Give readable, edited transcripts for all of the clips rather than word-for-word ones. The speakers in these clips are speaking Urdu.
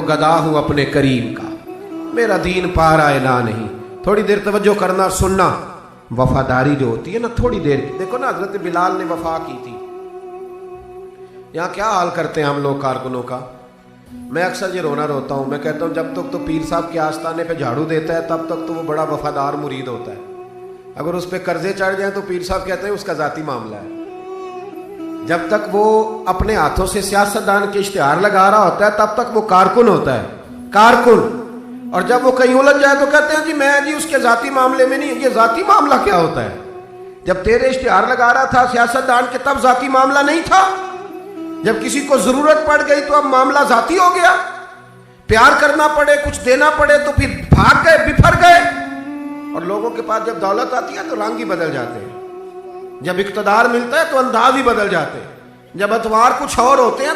گدا ہوں اپنے کریم کا، میرا دین پا رہا ہے نہ نہیں. تھوڑی دیر توجہ کرنا سننا. وفاداری جو ہوتی ہے نا تھوڑی دیر کی، دیکھو نا حضرت بلال نے وفا کی تھی. یہاں کیا حال کرتے ہیں ہم لوگ کارکنوں کا. میں اکثر یہ روتا ہوں. میں کہتا ہوں جب تک تو پیر صاحب کے آستانے پہ جھاڑو دیتا ہے تب تک تو وہ بڑا وفادار مرید ہوتا ہے. اگر اس پہ قرضے چڑھ جائیں تو پیر صاحب کہتے ہیں اس کا ذاتی معاملہ ہے. جب تک وہ اپنے ہاتھوں سے سیاستدان کے اشتہار لگا رہا ہوتا ہے تب تک وہ کارکن ہوتا ہے، کارکن. اور جب وہ کہیں الجھ جائے تو کہتے ہیں جی میں جی اس کے ذاتی معاملے میں نہیں. یہ ذاتی معاملہ کیا ہوتا ہے؟ جب تیرے اشتہار لگا رہا تھا سیاستدان کے تب ذاتی معاملہ نہیں تھا. جب کسی کو ضرورت پڑ گئی تو اب معاملہ ذاتی ہو گیا. پیار کرنا پڑے کچھ دینا پڑے تو پھر بھاگ گئے بفر گئے. اور لوگوں کے پاس جب دولت آتی ہے تو رنگ ہی بدل جاتے ہیں. جب اقتدار ملتا ہے تو انداز ہی بدل جاتے ہیں. جب اتوار کچھ اور ہوتے ہیں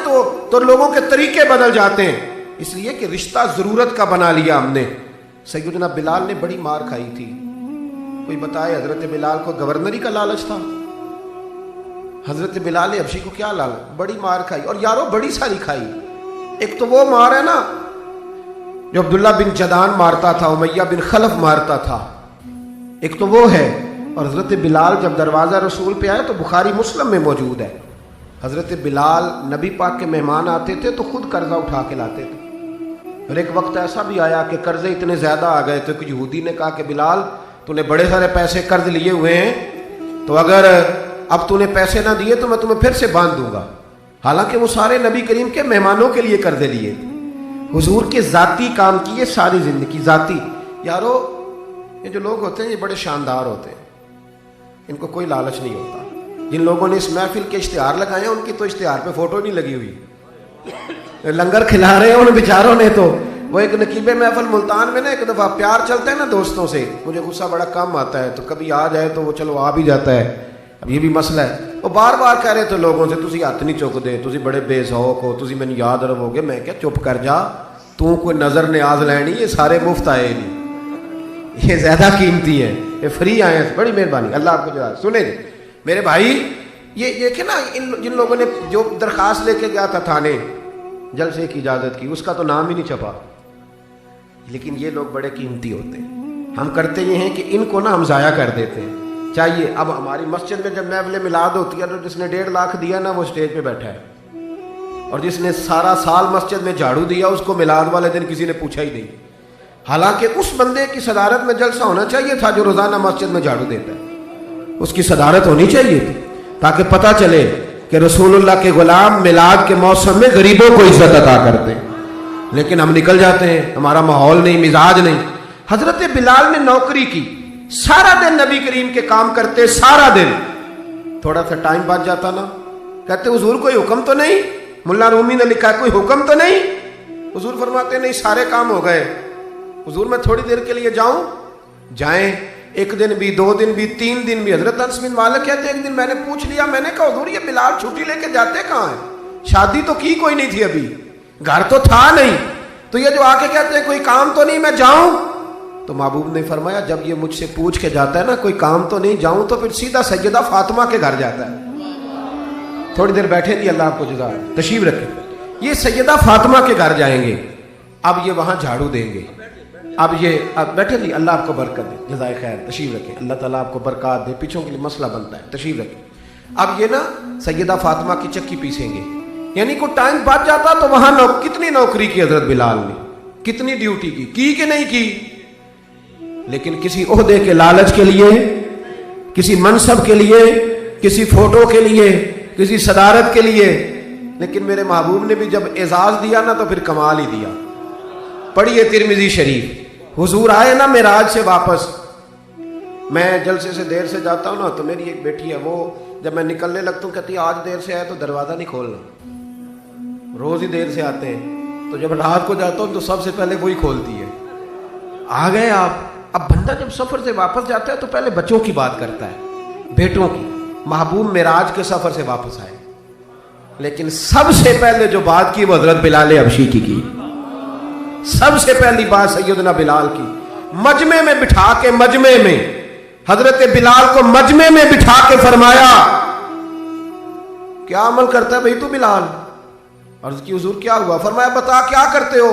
تو لوگوں کے طریقے بدل جاتے ہیں. اس لیے کہ رشتہ ضرورت کا بنا لیا ہم نے. سیدنا بلال نے بڑی مار کھائی تھی. کوئی بتائے حضرت بلال کو گورنری کا لالچ تھا؟ حضرت بلال حبشی کو کیا لالچ؟ بڑی مار کھائی. اور یارو بڑی ساری کھائی. ایک تو وہ مار ہے نا جو عبداللہ بن جدان مارتا تھا، امیہ بن خلف مارتا تھا، ایک تو وہ ہے. اور حضرت بلال جب دروازہ رسول پہ آئے تو بخاری مسلم میں موجود ہے. حضرت بلال نبی پاک کے مہمان آتے تھے تو خود قرضہ اٹھا کے لاتے تھے. اور ایک وقت ایسا بھی آیا کہ قرضے اتنے زیادہ آ گئے تھے کہ یہودی نے کہا کہ بلال تو نے بڑے سارے پیسے قرض لیے ہوئے ہیں، تو اگر اب تو نے پیسے نہ دیے تو میں تمہیں پھر سے باندھ دوں گا. حالانکہ وہ سارے نبی کریم کے مہمانوں کے لیے قرضے لیے. حضور کے ذاتی کام کیے ساری زندگی ذاتی. یارو یہ جو لوگ ہوتے ہیں یہ بڑے شاندار ہوتے ہیں، ان کو کوئی لالچ نہیں ہوتا. جن لوگوں نے اس محفل کے اشتہار لگائے ہیں ان کی تو اشتہار پہ فوٹو نہیں لگی ہوئی. لنگر کھلا رہے ہیں ان بیچاروں نے. تو وہ ایک نقیب محفل ملتان میں نا ایک دفعہ پیار چلتے ہیں نا دوستوں سے، مجھے غصہ بڑا کم آتا ہے تو کبھی آ جائے تو وہ چلو آ بھی جاتا ہے. اب یہ بھی مسئلہ ہے. وہ بار بار کہہ رہے تھے لوگوں سے تسی ہاتھ نہیں چک دے، تسی بڑے بے ذوق ہو، تسی مینوں یاد رہو گے. میں کیا چپ کر جا، تو کوئی نظر نیاز لینی. یہ سارے مفت آئے نہیں، یہ زیادہ قیمتی ہیں، یہ فری آئے ہیں. بڑی مہربانی، اللہ آپ کو جزا. سنیں جی میرے بھائی، یہ دیکھیں نا جن لوگوں نے جو درخواست لے کے گیا تھا تھانے جلسے کی اجازت کی، اس کا تو نام ہی نہیں چھپا. لیکن یہ لوگ بڑے قیمتی ہوتے ہیں. ہم کرتے یہ ہیں کہ ان کو نا ہم ضائع کر دیتے ہیں. چاہیے اب ہماری مسجد میں جب محفل میلاد ہوتی ہے تو جس نے 1.5 لاکھ دیا نا وہ اسٹیج پہ بیٹھا ہے، اور جس نے سارا سال مسجد میں جھاڑو دیا اس کو میلاد والے دن کسی نے پوچھا ہی نہیں. حالانکہ اس بندے کی صدارت میں جلسہ ہونا چاہیے تھا جو روزانہ مسجد میں جھاڑو دیتا ہے. اس کی صدارت ہونی چاہیے تھی تاکہ پتہ چلے کہ رسول اللہ کے غلام میلاد کے موسم میں غریبوں کو عزت عطا کرتے ہیں. لیکن ہم نکل جاتے ہیں، ہمارا ماحول نہیں، مزاج نہیں. حضرت بلال نے نوکری کی، سارا دن نبی کریم کے کام کرتے، سارا دن. تھوڑا سا ٹائم بچ جاتا نا، کہتے حضور کوئی حکم تو نہیں؟ ملا رومی نے لکھا کوئی حکم تو نہیں؟ حضور فرماتے نہیں سارے کام ہو گئے. حضور میں تھوڑی دیر کے لیے جاؤں؟ جائیں. 1 دن بھی، 2 دن بھی، 3 دن بھی. حضرت انس بن مالک کہتے ایک دن میں نے پوچھ لیا، میں نے کہا حضور یہ بلال چھٹی لے کے جاتے کہاں ہیں؟ شادی تو کی کوئی نہیں تھی، ابھی گھر تو تھا نہیں، تو یہ جو آ کے کہتے ہیں کوئی کام تو نہیں میں جاؤں؟ تو محبوب نے فرمایا جب یہ مجھ سے پوچھ کے جاتا ہے نا کوئی کام تو نہیں جاؤں، تو پھر سیدھا سیدہ فاطمہ کے گھر جاتا ہے. تھوڑی دیر بیٹھے نہیں، اللہ آپ کو جزا تشریف رکھے. یہ سیدہ فاطمہ کے گھر جائیں گے، اب یہ وہاں جھاڑو دیں گے. اب بیٹھے نہیں، اللہ آپ کو برکت دے، جزائے خیر. تشریف رکھیں، اللہ تعالیٰ آپ کو برکات دے. پیچھوں کے لیے مسئلہ بنتا ہے، تشریف رکھیں. اب یہ نا سیدہ فاطمہ کی چکی پیسیں گے. یعنی کوئی ٹائم بچ جاتا تو وہاں کتنی نوکری کی حضرت بلال نے، کتنی ڈیوٹی کی کہ نہیں کی. لیکن کسی عہدے کے لالچ کے لیے، کسی منصب کے لیے، کسی فوٹو کے لیے، کسی صدارت کے لیے. لیکن میرے محبوب نے بھی جب اعزاز دیا نا تو پھر کمال ہی دیا. پڑھیے ترمذی شریف. حضور آئے نا معراج سے واپس. میں جلسے سے دیر سے جاتا ہوں نا تو میری ایک بیٹی ہے، وہ جب میں نکلنے لگتا ہوں کہتی آج دیر سے آئے تو دروازہ نہیں کھولنا. روز ہی دیر سے آتے ہیں، تو جب رات کو جاتا ہوں تو سب سے پہلے وہی کھولتی ہے. آ گئے آپ. اب بندہ جب سفر سے واپس جاتا ہے تو پہلے بچوں کی بات کرتا ہے، بیٹوں کی. محبوب معراج کے سفر سے واپس آئے، لیکن سب سے پہلے جو بات کی وہ حضرت بلال حبشی کی. سب سے پہلی بات سیدنا بلال کی. مجمع میں بٹھا کے، مجمع میں حضرت بلال کو مجمع میں بٹھا کے فرمایا کیا عمل کرتا ہے بھائی تو بلال؟ عرض کی حضور کیا ہوا؟ فرمایا بتا کیا کرتے ہو؟